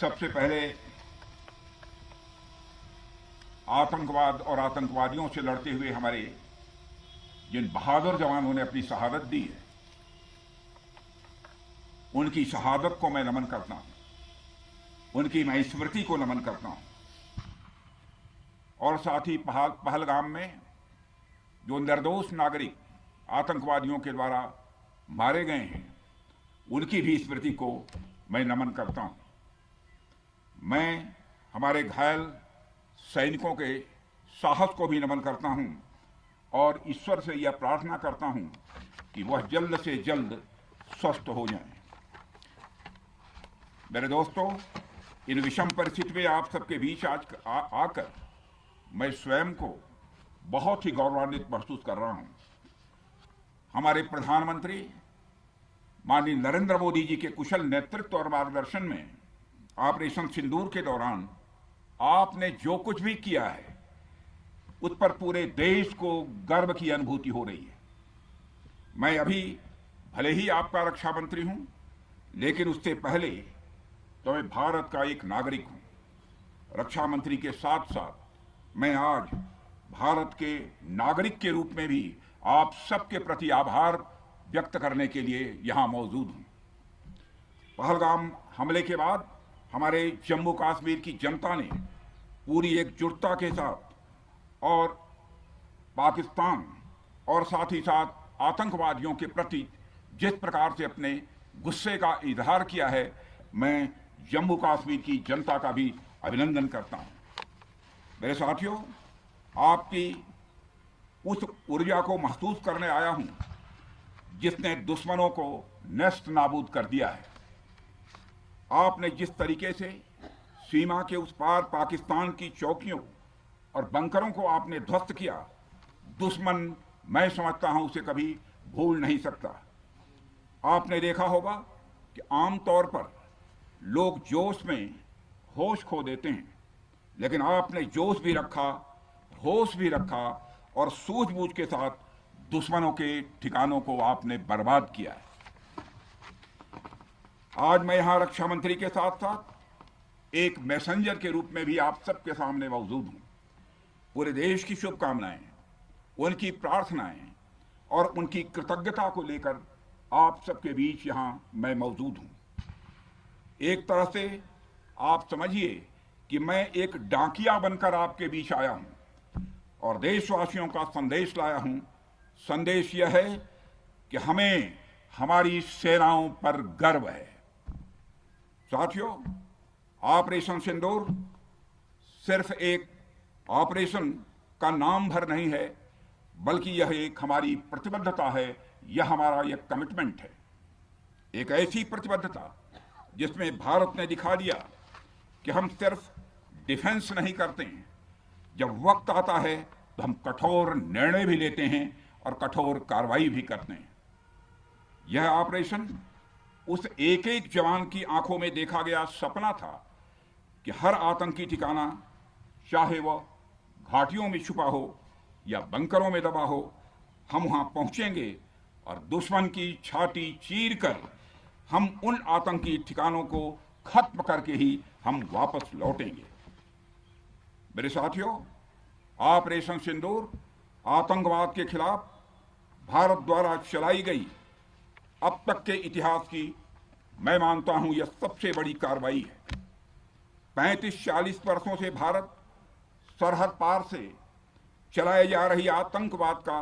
सबसे पहले आतंकवाद और आतंकवादियों से लड़ते हुए हमारे जिन बहादुर जवानों ने अपनी शहादत दी है, उनकी शहादत को मैं नमन करता हूं, उनकी मैं स्मृति को नमन करता हूं। और साथ ही पहलगाम में जो निर्दोष नागरिक आतंकवादियों के द्वारा मारे गए हैं, उनकी भी स्मृति को मैं नमन करता हूं। मैं हमारे घायल सैनिकों के साहस को भी नमन करता हूं और ईश्वर से यह प्रार्थना करता हूं कि वह जल्द से जल्द स्वस्थ हो जाएं। मेरे दोस्तों, इन विषम परिस्थिति में आप सबके बीच आज आकर मैं स्वयं को बहुत ही गौरवान्वित महसूस कर रहा हूं। हमारे प्रधानमंत्री माननीय नरेंद्र मोदी जी के कुशल नेतृत्व और मार्गदर्शन में ऑपरेशन सिंदूर के दौरान आपने जो कुछ भी किया है, उस पर पूरे देश को गर्व की अनुभूति हो रही है। मैं अभी भले ही आपका रक्षा मंत्री हूं, लेकिन उससे पहले तो मैं भारत का एक नागरिक हूं। रक्षा मंत्री के साथ साथ मैं आज भारत के नागरिक के रूप में भी आप सबके प्रति आभार व्यक्त करने के लिए यहां मौजूद हूं। पहलगाम हमले के बाद हमारे जम्मू कश्मीर की जनता ने पूरी एकजुटता के साथ और पाकिस्तान और साथ ही साथ आतंकवादियों के प्रति जिस प्रकार से अपने गुस्से का इजहार किया है, मैं जम्मू कश्मीर की जनता का भी अभिनंदन करता हूं। मेरे साथियों, आपकी उस ऊर्जा को महसूस करने आया हूं जिसने दुश्मनों को नष्ट नाबूद कर दिया है। आपने जिस तरीके से सीमा के उस पार पाकिस्तान की चौकियों और बंकरों को आपने ध्वस्त किया, दुश्मन मैं समझता हूं उसे कभी भूल नहीं सकता। आपने देखा होगा कि आमतौर पर लोग जोश में होश खो देते हैं, लेकिन आपने जोश भी रखा, होश भी रखा और सूझबूझ के साथ दुश्मनों के ठिकानों को आपने बर्बाद किया है। आज मैं यहां रक्षा मंत्री के साथ साथ एक मैसेंजर के रूप में भी आप सबके सामने मौजूद हूं। पूरे देश की शुभकामनाएं, उनकी प्रार्थनाएं और उनकी कृतज्ञता को लेकर आप सबके बीच यहां मैं मौजूद हूं। एक तरह से आप समझिए कि मैं एक डाकिया बनकर आपके बीच आया हूं और देशवासियों का संदेश लाया हूं। संदेश यह है कि हमें हमारी सेनाओं पर गर्व है। साथियों, ऑपरेशन सिंदूर सिर्फ एक ऑपरेशन का नाम भर नहीं है, बल्कि यह एक हमारी प्रतिबद्धता है, यह हमारा एक कमिटमेंट है। एक ऐसी प्रतिबद्धता जिसमें भारत ने दिखा दिया कि हम सिर्फ डिफेंस नहीं करते हैं, जब वक्त आता है तो हम कठोर निर्णय भी लेते हैं और कठोर कार्रवाई भी करते हैं। यह ऑपरेशन उस एक एक जवान की आंखों में देखा गया सपना था कि हर आतंकी ठिकाना, चाहे वह घाटियों में छुपा हो या बंकरों में दबा हो, हम वहां पहुंचेंगे और दुश्मन की छाती चीर कर हम उन आतंकी ठिकानों को खत्म करके ही हम वापस लौटेंगे। मेरे साथियों, ऑपरेशन सिंदूर आतंकवाद के खिलाफ भारत द्वारा चलाई गई अब तक के इतिहास की, मैं मानता हूं, यह सबसे बड़ी कार्रवाई है। 35-40 वर्षों से भारत सरहद पार से चलाए जा रही आतंकवाद का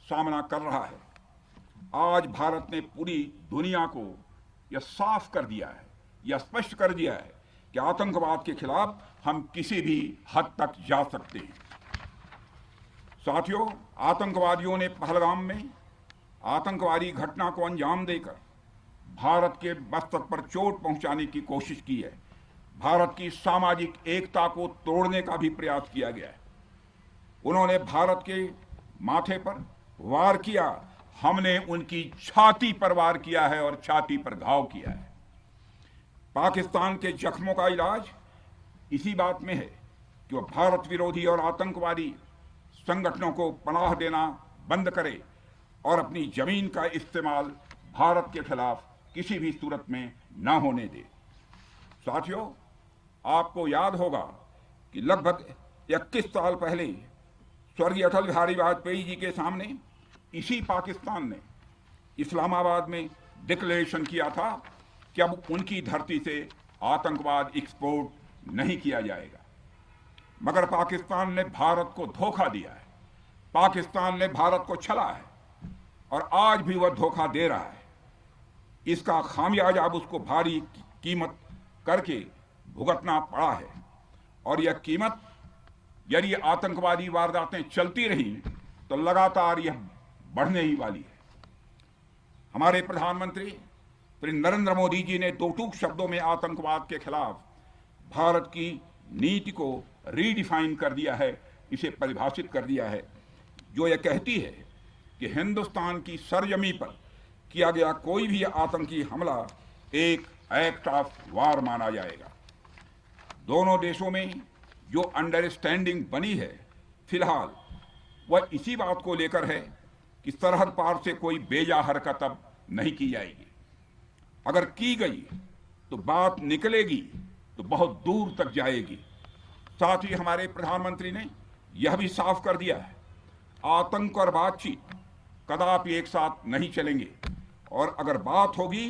सामना कर रहा है। आज भारत ने पूरी दुनिया को यह साफ कर दिया है, यह स्पष्ट कर दिया है कि आतंकवाद के खिलाफ हम किसी भी हद तक जा सकते हैं। साथियों, आतंकवादियों ने पहलगाम में आतंकवादी घटना को अंजाम देकर भारत के मस्तक पर चोट पहुंचाने की कोशिश की है। भारत की सामाजिक एकता को तोड़ने का भी प्रयास किया गया है। उन्होंने भारत के माथे पर वार किया, हमने उनकी छाती पर वार किया है और छाती पर घाव किया है। पाकिस्तान के जख्मों का इलाज इसी बात में है कि वह भारत विरोधी और आतंकवादी संगठनों को पनाह देना बंद करे और अपनी जमीन का इस्तेमाल भारत के खिलाफ किसी भी सूरत में न होने दे। साथियों, आपको याद होगा कि लगभग 21 साल पहले स्वर्गीय अटल बिहारी वाजपेयी जी के सामने इसी पाकिस्तान ने इस्लामाबाद में डिक्लेरेशन किया था कि अब उनकी धरती से आतंकवाद एक्सपोर्ट नहीं किया जाएगा। मगर पाकिस्तान ने भारत को धोखा दिया है, पाकिस्तान ने भारत को छला है और आज भी वह धोखा दे रहा है। इसका खामियाजा अब उसको भारी कीमत करके भुगतना पड़ा है और यह कीमत, यदि आतंकवादी वारदातें चलती रही तो लगातार यह बढ़ने ही वाली है। हमारे प्रधानमंत्री श्री नरेंद्र मोदी जी ने दो टूक शब्दों में आतंकवाद के खिलाफ भारत की नीति को रीडिफाइन कर दिया है, इसे परिभाषित कर दिया है, जो यह कहती है कि हिंदुस्तान की सरजमी पर किया गया कोई भी आतंकी हमला एक एक्ट ऑफ वार माना जाएगा। दोनों देशों में जो अंडरस्टैंडिंग बनी है फिलहाल वह इसी बात को लेकर है कि सरहद पार से कोई बेजा हरकत अब नहीं की जाएगी। अगर की गई तो बात निकलेगी तो बहुत दूर तक जाएगी। साथ ही हमारे प्रधानमंत्री ने यह भी साफ कर दिया है, आतंक और बातचीत कदापि एक साथ नहीं चलेंगे और अगर बात होगी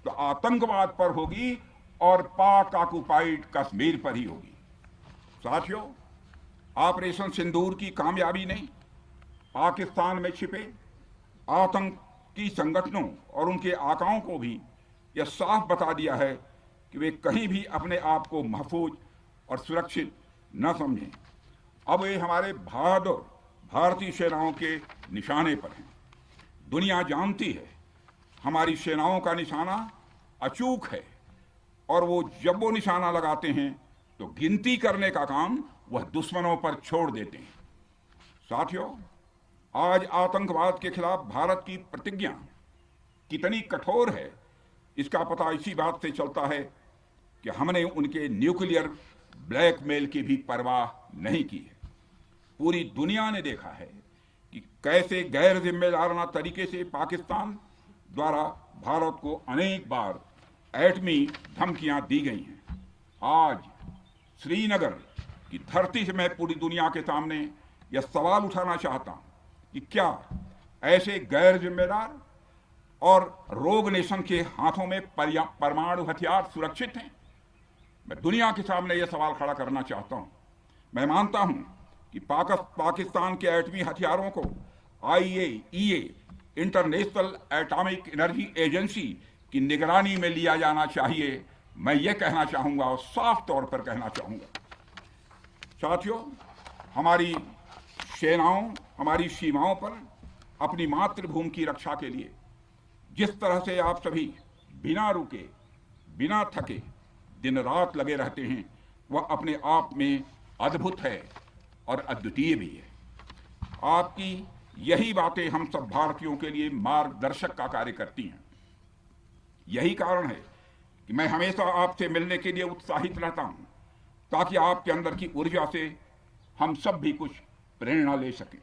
तो आतंकवाद पर होगी और पाक ऑक्युपाइड कश्मीर पर ही होगी। साथियों, ऑपरेशन सिंदूर की कामयाबी ने पाकिस्तान में छिपे आतंकी संगठनों और उनके आकाओं को भी यह साफ बता दिया है कि वे कहीं भी अपने आप को महफूज और सुरक्षित न समझें। अब वे हमारे बहादुर भारतीय सेनाओं के निशाने पर हैं। दुनिया जानती है हमारी सेनाओं का निशाना अचूक है और जब वो निशाना लगाते हैं तो गिनती करने का काम वह दुश्मनों पर छोड़ देते हैं। साथियों, आज आतंकवाद के खिलाफ भारत की प्रतिज्ञा कितनी कठोर है इसका पता इसी बात से चलता है कि हमने उनके न्यूक्लियर ब्लैकमेल की भी परवाह नहीं की है। पूरी दुनिया ने देखा है कि कैसे गैर जिम्मेदाराना तरीके से पाकिस्तान द्वारा भारत को अनेक बार एटमी धमकियां दी गई हैं। आज श्रीनगर की धरती से मैं पूरी दुनिया के सामने यह सवाल उठाना चाहता हूं कि क्या ऐसे गैर जिम्मेदार और रोग नेशन के हाथों में परमाणु हथियार सुरक्षित हैं? मैं दुनिया के सामने यह सवाल खड़ा करना चाहता हूं। मैं मानता हूं कि पाकिस्तान के एटमी हथियारों को IAEA international atomic energy agency की निगरानी में लिया जाना चाहिए। मैं ये कहना चाहूँगा और साफ तौर पर कहना चाहूँगा। साथियों, हमारी सेनाओं हमारी सीमाओं पर अपनी मातृभूमि की रक्षा के लिए जिस तरह से आप सभी बिना रुके बिना थके दिन रात लगे रहते हैं वह अपने आप में अद्भुत है और अद्वितीय भी है। आपकी यही बातें हम सब भारतीयों के लिए मार्गदर्शक का कार्य करती हैं। यही कारण है कि मैं हमेशा आपसे मिलने के लिए उत्साहित रहता हूं ताकि आपके अंदर की ऊर्जा से हम सब भी कुछ प्रेरणा ले सकें।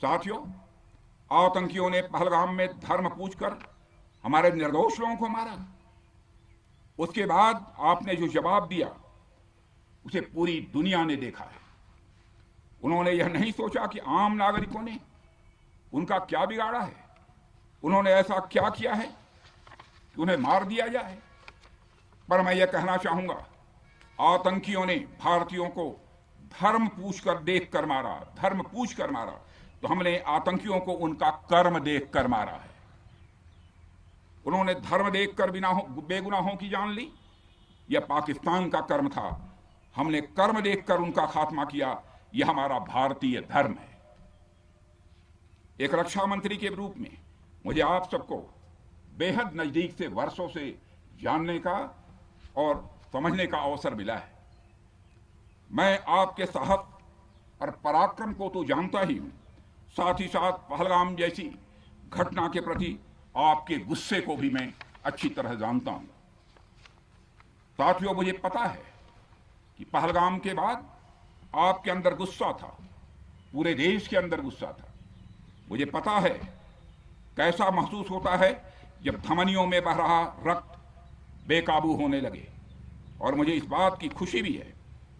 साथियों, आतंकियों ने पहलगाम में धर्म पूछकर हमारे निर्दोष लोगों को मारा। उसके बाद आपने जो जवाब दिया उसे पूरी दुनिया ने देखा है। उन्होंने यह नहीं सोचा कि आम नागरिकों ने उनका क्या बिगाड़ा है, उन्होंने ऐसा क्या किया है कि उन्हें मार दिया जाए। पर मैं यह कहना चाहूंगा, आतंकियों ने भारतीयों को धर्म पूछकर देखकर मारा, धर्म पूछकर मारा, तो हमने आतंकियों को उनका कर्म देखकर मारा है। उन्होंने धर्म देखकर बेगुनाहों की जान ली, यह पाकिस्तान का कर्म था। हमने कर्म देखकर उनका खात्मा किया, यह हमारा भारतीय धर्म है। एक रक्षा मंत्री के रूप में मुझे आप सबको बेहद नजदीक से वर्षों से जानने का और समझने का अवसर मिला है। मैं आपके साहस और पराक्रम को तो जानता ही हूं, साथ ही साथ पहलगाम जैसी घटना के प्रति आपके गुस्से को भी मैं अच्छी तरह जानता हूं। साथियों, मुझे पता है कि पहलगाम के बाद आपके अंदर गुस्सा था, पूरे देश के अंदर गुस्सा था। मुझे पता है कैसा महसूस होता है जब धमनियों में बह रहा रक्त बेकाबू होने लगे। और मुझे इस बात की खुशी भी है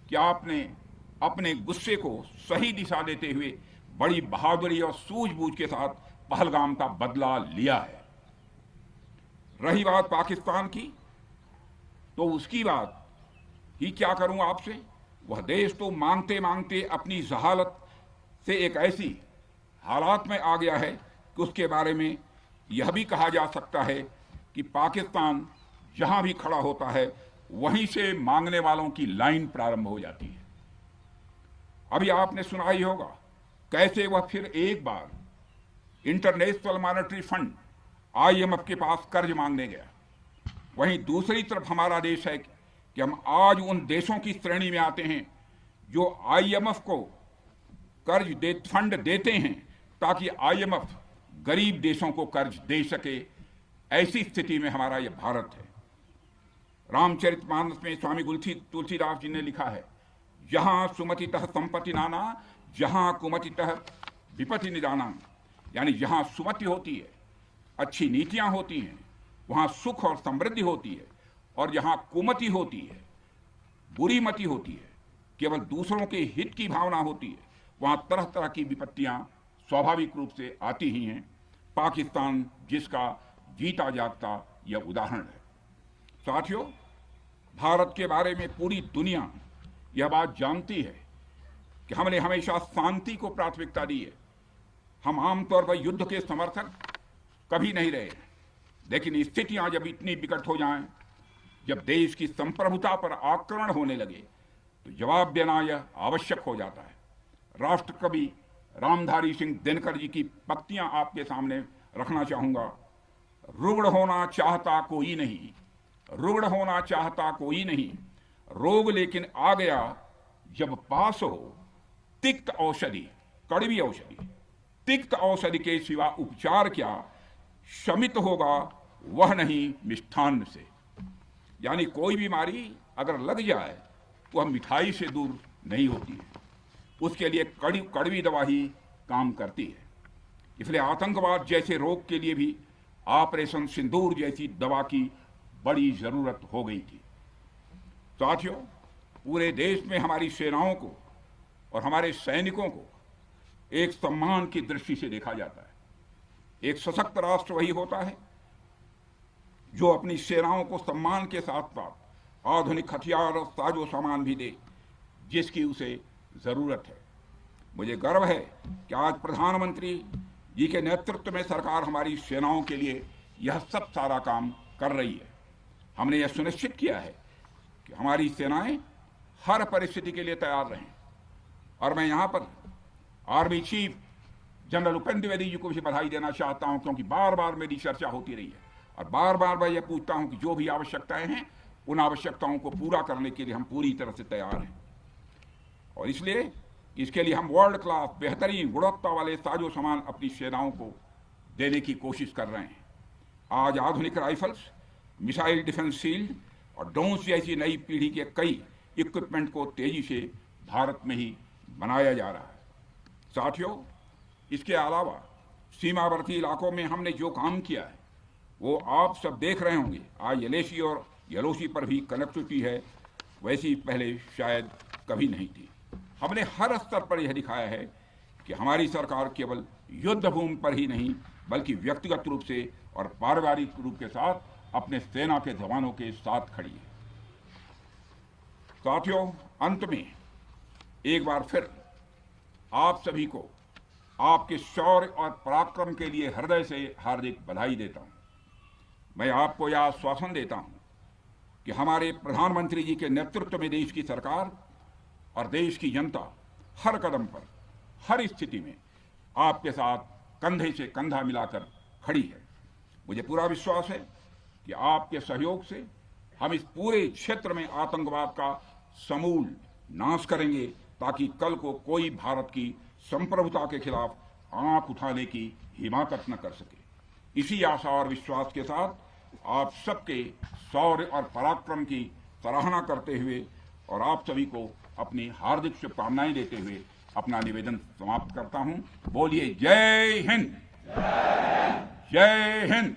कि आपने अपने गुस्से को सही दिशा देते हुए बड़ी बहादुरी और सूझबूझ के साथ पहलगाम का बदला लिया है। रही बात पाकिस्तान की, तो उसकी बात ही क्या करूं आपसे। वह देश तो मांगते मांगते अपनी जहालत से एक ऐसी हालात में आ गया है कि उसके बारे में यह भी कहा जा सकता है कि पाकिस्तान जहां भी खड़ा होता है वहीं से मांगने वालों की लाइन प्रारंभ हो जाती है। अभी आपने सुना ही होगा कैसे वह फिर एक बार इंटरनेशनल मॉनेटरी फंड IMF के पास कर्ज मांगने गया। वहीं दूसरी तरफ हमारा देश है कि हम आज उन देशों की श्रेणी में आते हैं जो IMF को फंड देते हैं ताकि IMF गरीब देशों को कर्ज दे सके। ऐसी स्थिति में हमारा यह भारत है। रामचरितमानस में स्वामी तुलसीदास जी ने लिखा है, जहां सुमतितः संपत्ति नाना, जहां कुमतितः विपत्ति निदाना। यानी जहां सुमति होती है, अच्छी नीतियां होती हैं, वहां सुख और समृद्धि होती है, और जहां कुमति होती है, बुरी मति होती है, केवल दूसरों के हित की भावना होती है, वहां तरह तरह की विपत्तियां स्वाभाविक रूप से आती ही हैं। पाकिस्तान जिसका जीता जागता यह उदाहरण है। साथियों, भारत के बारे में पूरी दुनिया यह बात जानती है कि हमने हमेशा शांति को प्राथमिकता दी है। हम आमतौर पर युद्ध के समर्थक कभी नहीं रहे, लेकिन स्थितियां जब इतनी विकट हो जाएं, जब देश की संप्रभुता पर आक्रमण होने लगे, तो जवाब देना यह आवश्यक हो जाता है। राष्ट्रकवि रामधारी सिंह दिनकर जी की पंक्तियां आपके सामने रखना चाहूंगा। रुग्ण होना चाहता कोई नहीं, रुग्ण होना चाहता कोई नहीं, रोग लेकिन आ गया जब पास हो तिक्त औषधि, कड़वी औषधि। तिक्त औषधि के सिवा उपचार क्या, शमित होगा वह नहीं मिष्ठान्न से। यानी कोई बीमारी अगर लग जाए तो वह मिठाई से दूर नहीं होती है, उसके लिए कड़वी दवा ही काम करती है। इसलिए आतंकवाद जैसे रोग के लिए भी ऑपरेशन सिंदूर जैसी दवा की बड़ी जरूरत हो गई थी। साथियों, पूरे देश में हमारी सेनाओं को और हमारे सैनिकों को एक सम्मान की दृष्टि से देखा जाता है। एक सशक्त राष्ट्र वही होता है जो अपनी सेनाओं को सम्मान के साथ साथ आधुनिक हथियार और साजो सामान भी दे जिसकी उसे जरूरत है। मुझे गर्व है कि आज प्रधानमंत्री जी के नेतृत्व में सरकार हमारी सेनाओं के लिए यह सब सारा काम कर रही है। हमने यह सुनिश्चित किया है कि हमारी सेनाएं हर परिस्थिति के लिए तैयार रहें। और मैं यहाँ पर army chief general Upendra Dwivedi ji को भी बधाई देना चाहता हूँ, क्योंकि बार बार मेरी चर्चा होती रही है और बार बार मैं ये पूछता हूँ कि जो भी आवश्यकताएं हैं उन आवश्यकताओं को पूरा करने के लिए हम पूरी तरह से तैयार हैं। और इसलिए इसके लिए हम वर्ल्ड क्लास बेहतरीन गुणवत्ता वाले साजो सामान अपनी सेनाओं को देने की कोशिश कर रहे हैं। आज आधुनिक राइफल्स, मिसाइल डिफेंस शील्ड और ड्रोन्स जैसी नई पीढ़ी के कई इक्विपमेंट को तेजी से भारत में ही बनाया जा रहा है। साथियों, इसके अलावा सीमावर्ती इलाकों में हमने जो काम किया है वो आप सब देख रहे होंगे। आज LAC और LOC पर भी कनेक्टिविटी है, वैसी पहले शायद कभी नहीं थी। हमने हर स्तर पर यह दिखाया है कि हमारी सरकार केवल युद्ध भूमि पर ही नहीं बल्कि व्यक्तिगत रूप से और पारिवारिक रूप के साथ अपने सेना के जवानों के साथ खड़ी है। साथियों, अंत में एक बार फिर आप सभी को आपके शौर्य और पराक्रम के लिए हृदय से हार्दिक बधाई देता हूं। मैं आपको यह आश्वासन देता हूं कि हमारे प्रधानमंत्री जी के नेतृत्व में देश की सरकार और देश की जनता हर कदम पर, हर स्थिति में आपके साथ कंधे से कंधा मिलाकर खड़ी है। मुझे पूरा विश्वास है कि आपके सहयोग से हम इस पूरे क्षेत्र में आतंकवाद का समूल नाश करेंगे, ताकि कल को कोई भारत की संप्रभुता के खिलाफ आंख उठाने की हिमाकत न कर सके। इसी आशा और विश्वास के साथ आप सबके शौर्य और पराक्रम की सराहना करते हुए और आप सभी को अपनी हार्दिक शुभकामनाएं देते हुए अपना निवेदन समाप्त करता हूं। बोलिए जय हिंद, जय हिंद।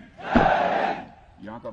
यहाँ का